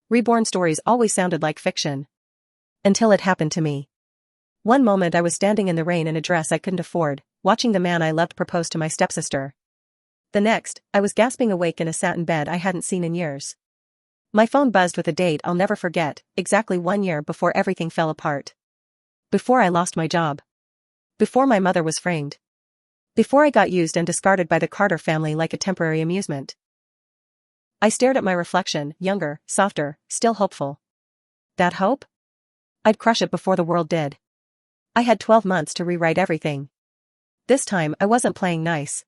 Reborn stories always sounded like fiction. Until it happened to me. One moment I was standing in the rain in a dress I couldn't afford, watching the man I loved propose to my stepsister. The next, I was gasping awake in a satin bed I hadn't seen in years. My phone buzzed with a date I'll never forget, exactly 1 year before everything fell apart. Before I lost my job. Before my mother was framed. Before I got used and discarded by the Carter family like a temporary amusement. I stared at my reflection, younger, softer, still hopeful. That hope? I'd crush it before the world did. I had 12 months to rewrite everything. This time I wasn't playing nice.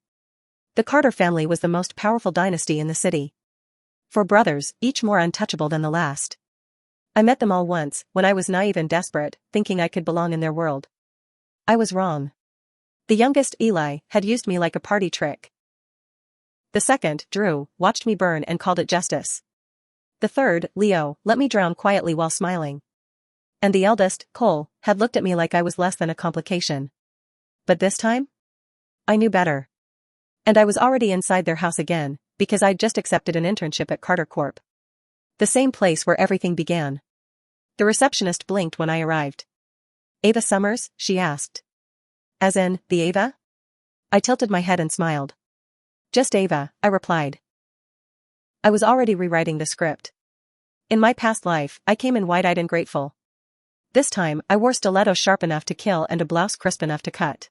The Carter family was the most powerful dynasty in the city. 4 brothers, each more untouchable than the last. I met them all once, when I was naive and desperate, thinking I could belong in their world. I was wrong. The youngest, Eli, had used me like a party trick. The second, Drew, watched me burn and called it justice. The third, Leo, let me drown quietly while smiling. And the eldest, Cole, had looked at me like I was less than a complication. But this time? I knew better. And I was already inside their house again, because I'd just accepted an internship at Carter Corp. The same place where everything began. The receptionist blinked when I arrived. Ava Summers, she asked. As in, the Ava? I tilted my head and smiled. Just Ava, I replied. I was already rewriting the script. In my past life, I came in wide-eyed and grateful. This time, I wore stilettos sharp enough to kill and a blouse crisp enough to cut.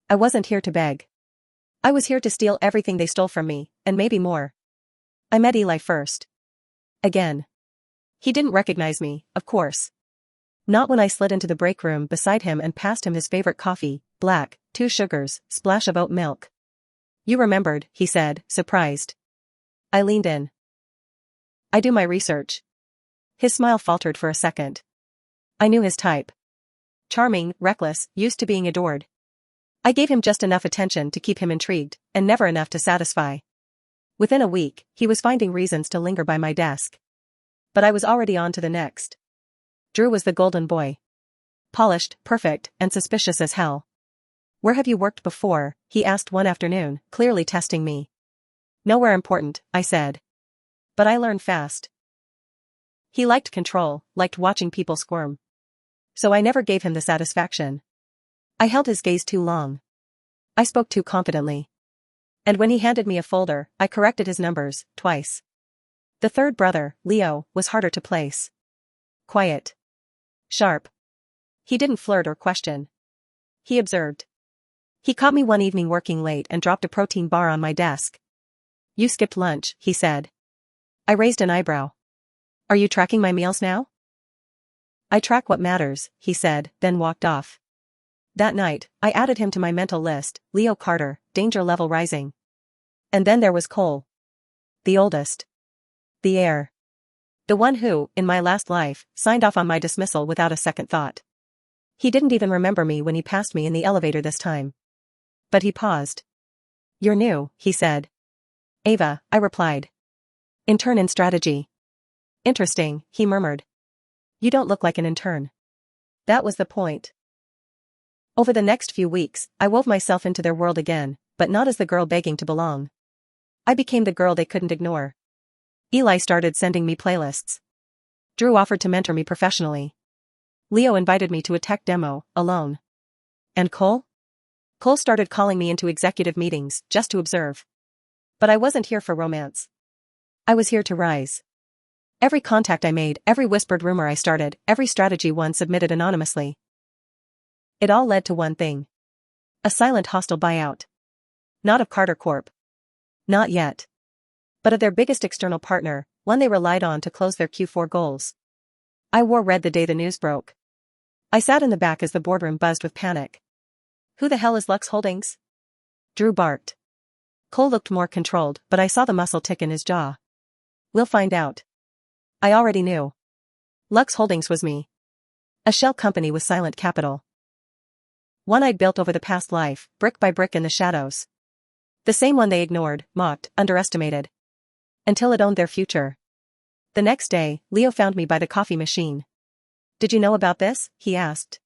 I wasn't here to beg. I was here to steal everything they stole from me, and maybe more. I met Eli first. Again. He didn't recognize me, of course. Not when I slid into the break room beside him and passed him his favorite coffee, black, 2 sugars, splash of oat milk. You remembered, he said, surprised. I leaned in. I do my research. His smile faltered for a second. I knew his type. Charming, reckless, used to being adored. I gave him just enough attention to keep him intrigued, and never enough to satisfy. Within a week, he was finding reasons to linger by my desk. But I was already on to the next. Drew was the golden boy. Polished, perfect, and suspicious as hell. Where have you worked before? He asked one afternoon, clearly testing me. Nowhere important, I said. But I learned fast. He liked control, liked watching people squirm. So I never gave him the satisfaction. I held his gaze too long. I spoke too confidently. And when he handed me a folder, I corrected his numbers, twice. The third brother, Leo, was harder to place. Quiet. Sharp. He didn't flirt or question. He observed. He caught me one evening working late and dropped a protein bar on my desk. You skipped lunch, he said. I raised an eyebrow. Are you tracking my meals now? I track what matters, he said, then walked off. That night, I added him to my mental list, Leo Carter, danger level rising. And then there was Cole. The oldest. The heir. The one who, in my last life, signed off on my dismissal without a second thought. He didn't even remember me when he passed me in the elevator this time. But he paused. You're new, he said. Ava, I replied. Intern in strategy. Interesting, he murmured. You don't look like an intern. That was the point. Over the next few weeks, I wove myself into their world again, but not as the girl begging to belong. I became the girl they couldn't ignore. Eli started sending me playlists. Drew offered to mentor me professionally. Leo invited me to a tech demo, alone. And Cole? Cole started calling me into executive meetings, just to observe. But I wasn't here for romance. I was here to rise. Every contact I made, every whispered rumor I started, every strategy one submitted anonymously. It all led to one thing. A silent hostile buyout. Not of Carter Corp. Not yet. But of their biggest external partner, one they relied on to close their Q4 goals. I wore red the day the news broke. I sat in the back as the boardroom buzzed with panic. Who the hell is Lux Holdings? Drew barked. Cole looked more controlled, but I saw the muscle tick in his jaw. We'll find out. I already knew. Lux Holdings was me. A shell company with silent capital. One I'd built over the past life, brick by brick in the shadows. The same one they ignored, mocked, underestimated. Until it owned their future. The next day, Leo found me by the coffee machine. Did you know about this? He asked.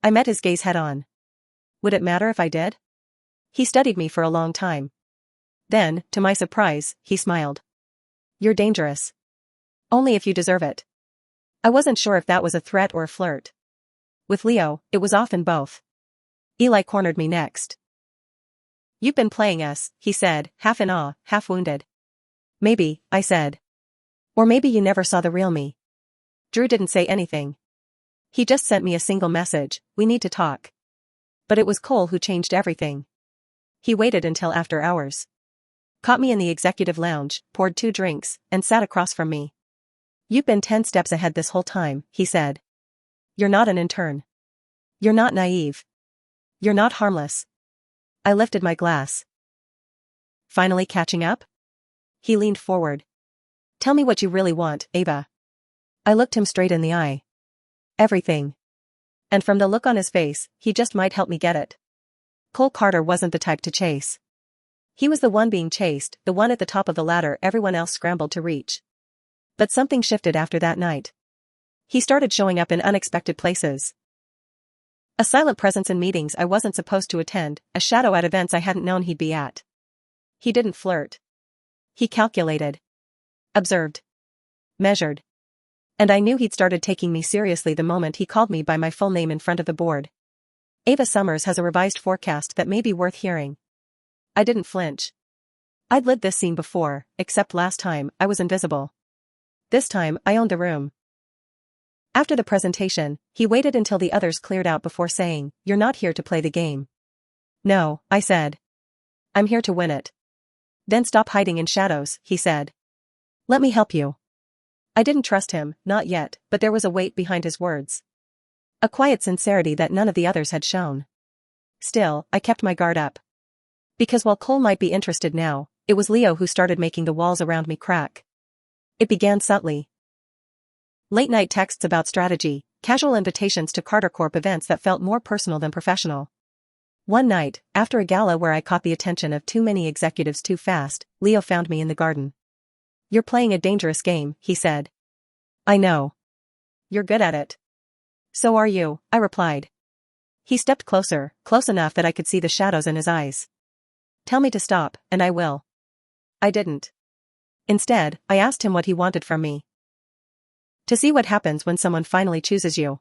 I met his gaze head on. Would it matter if I did? He studied me for a long time. Then, to my surprise, he smiled. You're dangerous. Only if you deserve it. I wasn't sure if that was a threat or a flirt. With Leo, it was often both. Eli cornered me next. You've been playing us, he said, half in awe, half wounded. Maybe, I said. Or maybe you never saw the real me. Drew didn't say anything. He just sent me a single message, we need to talk. But it was Cole who changed everything. He waited until after hours. Caught me in the executive lounge, poured 2 drinks, and sat across from me. You've been 10 steps ahead this whole time, he said. You're not an intern. You're not naive. You're not harmless. I lifted my glass. Finally catching up? He leaned forward. Tell me what you really want, Ava. I looked him straight in the eye. Everything. And from the look on his face, he just might help me get it. Cole Carter wasn't the type to chase. He was the one being chased, the one at the top of the ladder everyone else scrambled to reach. But something shifted after that night. He started showing up in unexpected places. A silent presence in meetings I wasn't supposed to attend, a shadow at events I hadn't known he'd be at. He didn't flirt. He calculated. Observed. Measured. And I knew he'd started taking me seriously the moment he called me by my full name in front of the board. Ava Summers has a revised forecast that may be worth hearing. I didn't flinch. I'd lived this scene before, except last time, I was invisible. This time, I owned the room. After the presentation, he waited until the others cleared out before saying, "You're not here to play the game." "No," I said. "I'm here to win it." "Then stop hiding in shadows," he said. "Let me help you." I didn't trust him, not yet, but there was a weight behind his words. A quiet sincerity that none of the others had shown. Still, I kept my guard up. Because while Cole might be interested now, it was Leo who started making the walls around me crack. It began subtly. Late-night texts about strategy, casual invitations to Carter Corp events that felt more personal than professional. One night, after a gala where I caught the attention of too many executives too fast, Leo found me in the garden. "You're playing a dangerous game," he said. "I know. You're good at it." "So are you," I replied. He stepped closer, close enough that I could see the shadows in his eyes. "Tell me to stop, and I will." I didn't. Instead, I asked him what he wanted from me. To see what happens when someone finally chooses you.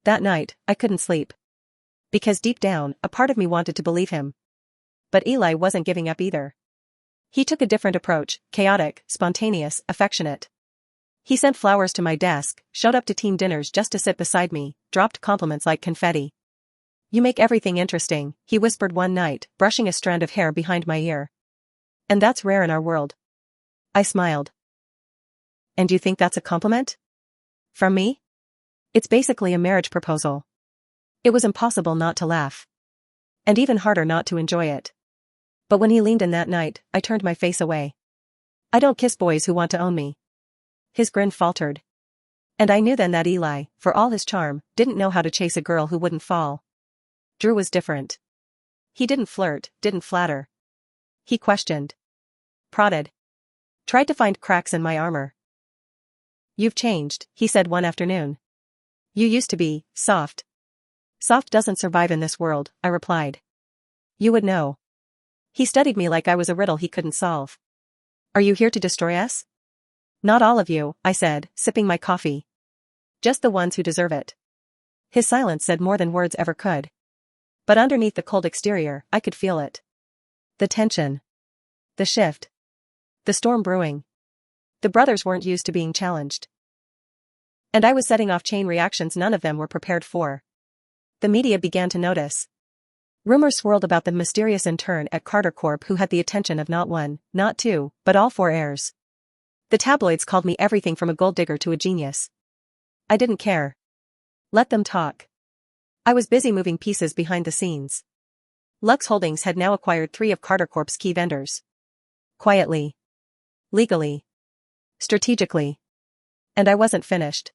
That night, I couldn't sleep. Because deep down, a part of me wanted to believe him. But Eli wasn't giving up either. He took a different approach, chaotic, spontaneous, affectionate. He sent flowers to my desk, showed up to team dinners just to sit beside me, dropped compliments like confetti. "You make everything interesting," he whispered one night, brushing a strand of hair behind my ear. "And that's rare in our world." I smiled. "And you think that's a compliment? From me? It's basically a marriage proposal." It was impossible not to laugh. And even harder not to enjoy it. But when he leaned in that night, I turned my face away. "I don't kiss boys who want to own me." His grin faltered. And I knew then that Eli, for all his charm, didn't know how to chase a girl who wouldn't fall. Drew was different. He didn't flirt, didn't flatter. He questioned. Prodded. Tried to find cracks in my armor. "You've changed," he said one afternoon. "You used to be soft." "Soft doesn't survive in this world," I replied. "You would know." He studied me like I was a riddle he couldn't solve. "Are you here to destroy us?" "Not all of you," I said, sipping my coffee. "Just the ones who deserve it." His silence said more than words ever could. But underneath the cold exterior, I could feel it. The tension. The shift. The storm brewing. The brothers weren't used to being challenged. And I was setting off chain reactions none of them were prepared for. The media began to notice. Rumors swirled about the mysterious intern at Carter Corp who had the attention of not one, not two, but all 4 heirs. The tabloids called me everything from a gold digger to a genius. I didn't care. Let them talk. I was busy moving pieces behind the scenes. Lux Holdings had now acquired 3 of Carter Corp's key vendors. Quietly. Legally. Strategically. And I wasn't finished.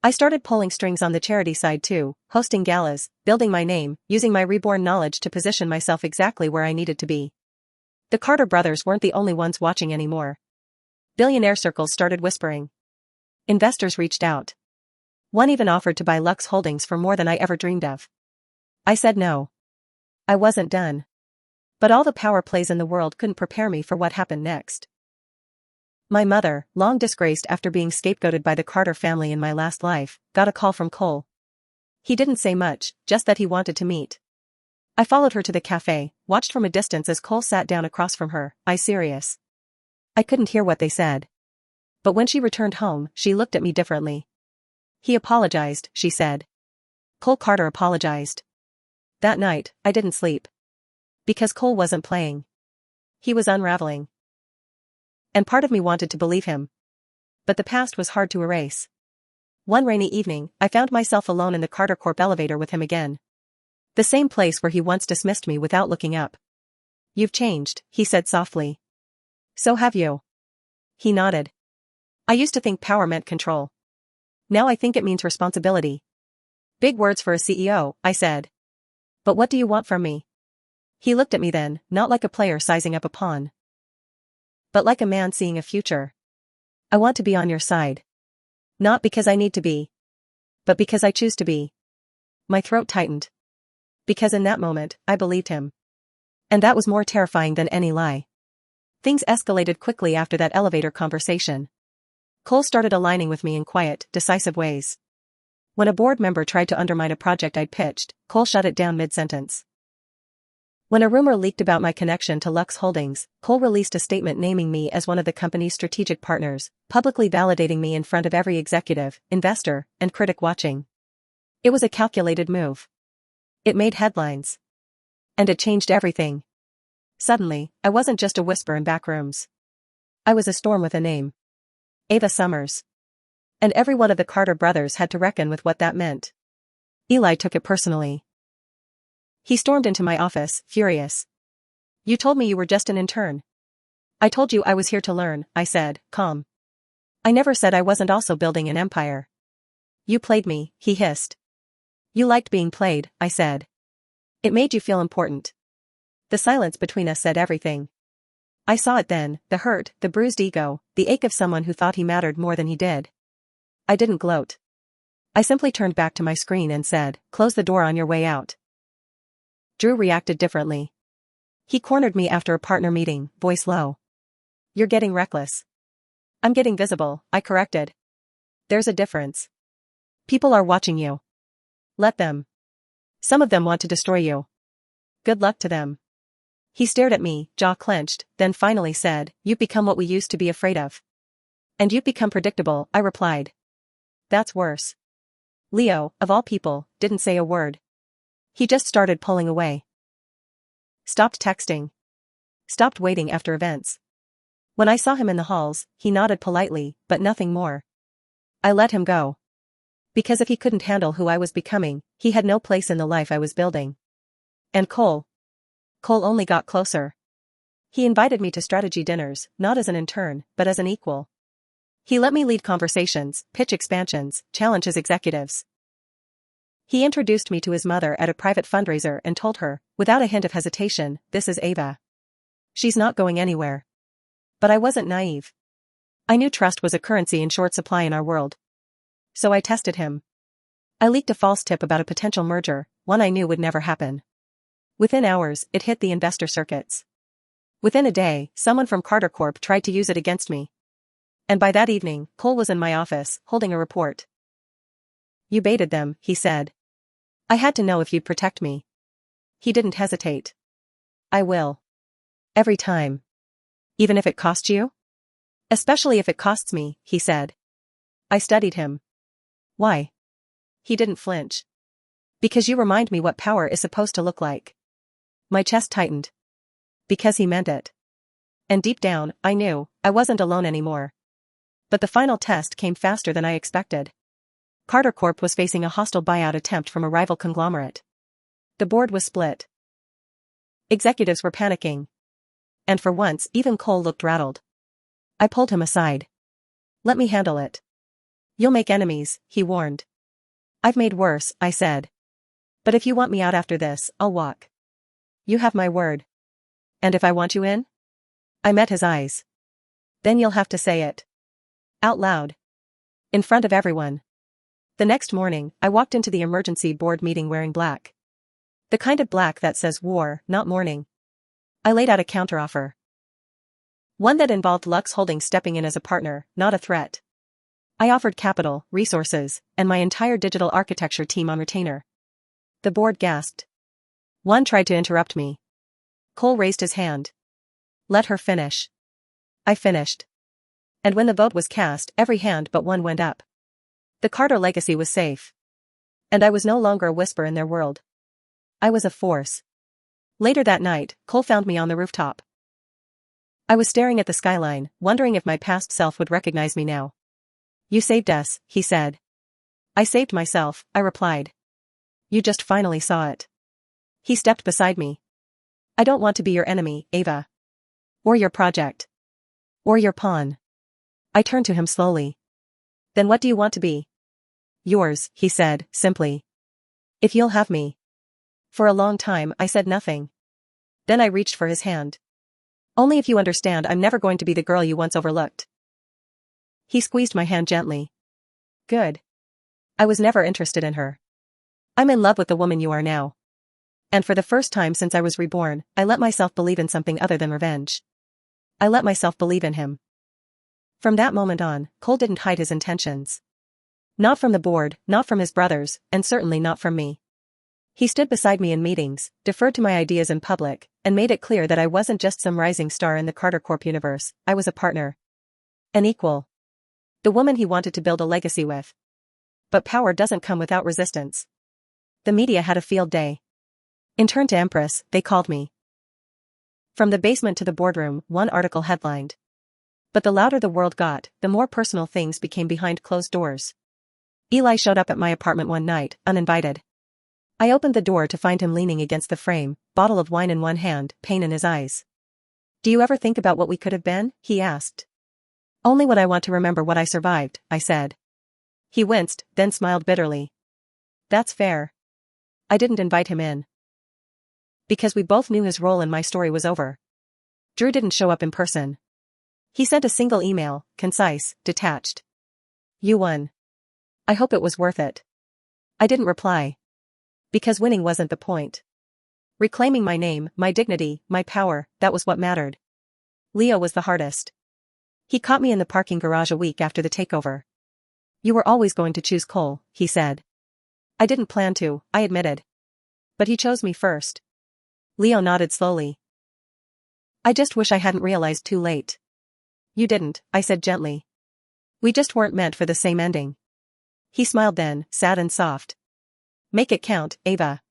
I started pulling strings on the charity side too, hosting galas, building my name, using my reborn knowledge to position myself exactly where I needed to be. The Carter brothers weren't the only ones watching anymore. Billionaire circles started whispering. Investors reached out. One even offered to buy Lux Holdings for more than I ever dreamed of. I said no. I wasn't done. But all the power plays in the world couldn't prepare me for what happened next. My mother, long disgraced after being scapegoated by the Carter family in my last life, got a call from Cole. He didn't say much, just that he wanted to meet. I followed her to the cafe, watched from a distance as Cole sat down across from her, eyes serious. I couldn't hear what they said. But when she returned home, she looked at me differently. He apologized, she said. Cole Carter apologized. That night, I didn't sleep. Because Cole wasn't playing. He was unraveling. And part of me wanted to believe him. But the past was hard to erase. One rainy evening, I found myself alone in the Carter Corp elevator with him again. The same place where he once dismissed me without looking up. You've changed, he said softly. So have you. He nodded. I used to think power meant control. Now I think it means responsibility. Big words for a CEO, I said. But what do you want from me? He looked at me then, not like a player sizing up a pawn. But like a man seeing a future. I want to be on your side. Not because I need to be. But because I choose to be. My throat tightened. Because in that moment, I believed him. And that was more terrifying than any lie. Things escalated quickly after that elevator conversation. Cole started aligning with me in quiet, decisive ways. When a board member tried to undermine a project I'd pitched, Cole shut it down mid-sentence. When a rumor leaked about my connection to Lux Holdings, Cole released a statement naming me as one of the company's strategic partners, publicly validating me in front of every executive, investor, and critic watching. It was a calculated move. It made headlines. And it changed everything. Suddenly, I wasn't just a whisper in back rooms. I was a storm with a name. Ava Summers. And every one of the Carter brothers had to reckon with what that meant. Eli took it personally. He stormed into my office, furious. You told me you were just an intern. I told you I was here to learn, I said, calm. I never said I wasn't also building an empire. You played me, he hissed. You liked being played, I said. It made you feel important. The silence between us said everything. I saw it then, the hurt, the bruised ego, the ache of someone who thought he mattered more than he did. I didn't gloat. I simply turned back to my screen and said, close the door on your way out. Drew reacted differently. He cornered me after a partner meeting, voice low. You're getting reckless. I'm getting visible, I corrected. There's a difference. People are watching you. Let them. Some of them want to destroy you. Good luck to them. He stared at me, jaw clenched, then finally said, you've become what we used to be afraid of. And you've become predictable, I replied. That's worse. Leo, of all people, didn't say a word. He just started pulling away. Stopped texting. Stopped waiting after events. When I saw him in the halls, he nodded politely, but nothing more. I let him go. Because if he couldn't handle who I was becoming, he had no place in the life I was building. And Cole only got closer. He invited me to strategy dinners, not as an intern, but as an equal. He let me lead conversations, pitch expansions, challenge his executives. He introduced me to his mother at a private fundraiser and told her, without a hint of hesitation, this is Ava. She's not going anywhere. But I wasn't naive. I knew trust was a currency in short supply in our world. So I tested him. I leaked a false tip about a potential merger, one I knew would never happen. Within hours, it hit the investor circuits. Within a day, someone from Carter Corp tried to use it against me. And by that evening, Cole was in my office, holding a report. You baited them, he said. I had to know if you'd protect me. He didn't hesitate. I will. Every time. Even if it costs you? Especially if it costs me, he said. I studied him. Why? He didn't flinch. Because you remind me what power is supposed to look like. My chest tightened. Because he meant it. And deep down, I knew, I wasn't alone anymore. But the final test came faster than I expected. Carter Corp was facing a hostile buyout attempt from a rival conglomerate. The board was split. Executives were panicking. And for once, even Cole looked rattled. I pulled him aside. Let me handle it. You'll make enemies, he warned. I've made worse, I said. But if you want me out after this, I'll walk. You have my word. And if I want you in? I met his eyes. Then you'll have to say it. Out loud. In front of everyone. The next morning, I walked into the emergency board meeting wearing black. The kind of black that says war, not mourning. I laid out a counteroffer. One that involved Lux Holdings stepping in as a partner, not a threat. I offered capital, resources, and my entire digital architecture team on retainer. The board gasped. One tried to interrupt me. Cole raised his hand. Let her finish. I finished. And when the vote was cast, every hand but one went up. The Carter legacy was safe. And I was no longer a whisper in their world. I was a force. Later that night, Cole found me on the rooftop. I was staring at the skyline, wondering if my past self would recognize me now. You saved us, he said. I saved myself, I replied. You just finally saw it. He stepped beside me. I don't want to be your enemy, Ava. Or your project. Or your pawn. I turned to him slowly. Then what do you want to be? Yours, he said, simply. If you'll have me. For a long time, I said nothing. Then I reached for his hand. Only if you understand I'm never going to be the girl you once overlooked. He squeezed my hand gently. Good. I was never interested in her. I'm in love with the woman you are now. And for the first time since I was reborn, I let myself believe in something other than revenge. I let myself believe in him. From that moment on, Cole didn't hide his intentions. Not from the board, not from his brothers, and certainly not from me. He stood beside me in meetings, deferred to my ideas in public, and made it clear that I wasn't just some rising star in the Carter Corp universe, I was a partner. An equal. The woman he wanted to build a legacy with. But power doesn't come without resistance. The media had a field day. Intern to Empress, they called me. From the basement to the boardroom, one article headlined. But the louder the world got, the more personal things became behind closed doors. Eli showed up at my apartment one night, uninvited. I opened the door to find him leaning against the frame, bottle of wine in one hand, pain in his eyes. Do you ever think about what we could have been? He asked. Only when I want to remember what I survived, I said. He winced, then smiled bitterly. That's fair. I didn't invite him in. Because we both knew his role in my story was over. Drew didn't show up in person. He sent a single email, concise, detached. You won. I hope it was worth it. I didn't reply. Because winning wasn't the point. Reclaiming my name, my dignity, my power, that was what mattered. Leo was the hardest. He caught me in the parking garage a week after the takeover. You were always going to choose Cole, he said. I didn't plan to, I admitted. But he chose me first. Leo nodded slowly. I just wish I hadn't realized too late. You didn't, I said gently. We just weren't meant for the same ending. He smiled then, sad and soft. Make it count, Ava.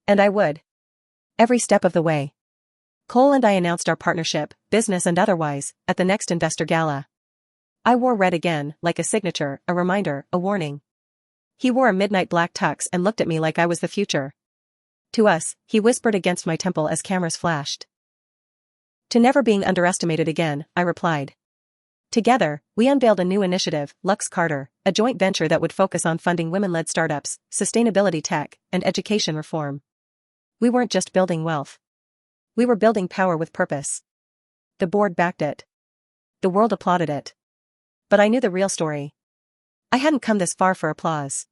And I would. Every step of the way. Cole and I announced our partnership, business and otherwise, at the next investor gala. I wore red again, like a signature, a reminder, a warning. He wore a midnight black tux and looked at me like I was the future. To us, he whispered against my temple as cameras flashed. To never being underestimated again, I replied. Together, we unveiled a new initiative, Lux Carter, a joint venture that would focus on funding women-led startups, sustainability tech, and education reform. We weren't just building wealth. We were building power with purpose. The board backed it. The world applauded it. But I knew the real story. I hadn't come this far for applause.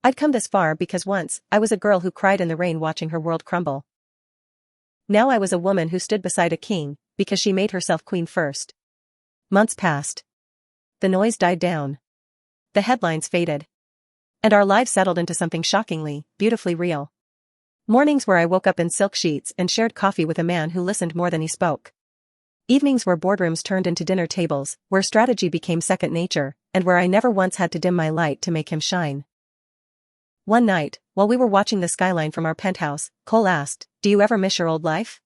I'd come this far because once, I was a girl who cried in the rain watching her world crumble. Now I was a woman who stood beside a king, because she made herself queen first. Months passed. The noise died down. The headlines faded. And our lives settled into something shockingly, beautifully real. Mornings where I woke up in silk sheets and shared coffee with a man who listened more than he spoke. Evenings where boardrooms turned into dinner tables, where strategy became second nature, and where I never once had to dim my light to make him shine. One night, while we were watching the skyline from our penthouse, Cole asked, "Do you ever miss your old life?"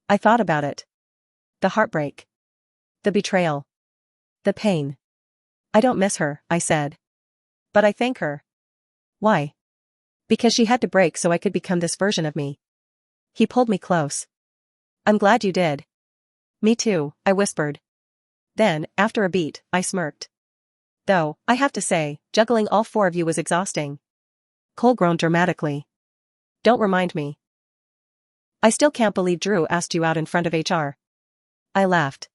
I thought about it. The heartbreak. The betrayal. The pain. I don't miss her, I said. But I thank her. Why? Because she had to break so I could become this version of me. He pulled me close. I'm glad you did. Me too, I whispered. Then, after a beat, I smirked. Though, I have to say, juggling all four of you was exhausting. Cole groaned dramatically. Don't remind me. I still can't believe Drew asked you out in front of HR. I laughed.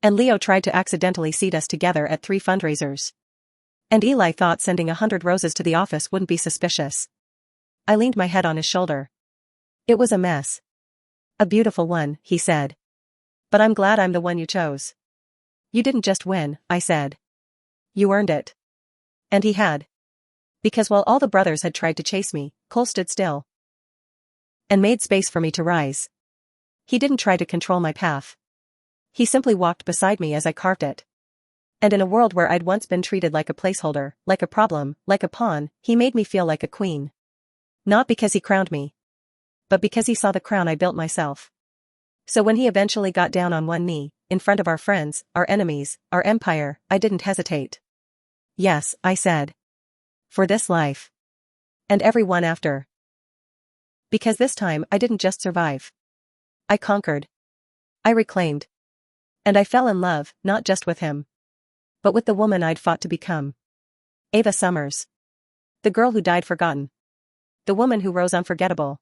And Leo tried to accidentally seat us together at 3 fundraisers. And Eli thought sending 100 roses to the office wouldn't be suspicious. I leaned my head on his shoulder. It was a mess. A beautiful one, he said. But I'm glad I'm the one you chose. You didn't just win, I said. You earned it. And he had. Because while all the brothers had tried to chase me, Cole stood still and made space for me to rise. He didn't try to control my path. He simply walked beside me as I carved it. And in a world where I'd once been treated like a placeholder, like a problem, like a pawn, he made me feel like a queen. Not because he crowned me, but because he saw the crown I built myself. So when he eventually got down on one knee, in front of our friends, our enemies, our empire, I didn't hesitate. Yes, I said. For this life. And every one after. Because this time I didn't just survive. I conquered. I reclaimed. And I fell in love, not just with him, but with the woman I'd fought to become. Ava Summers. The girl who died forgotten. The woman who rose unforgettable.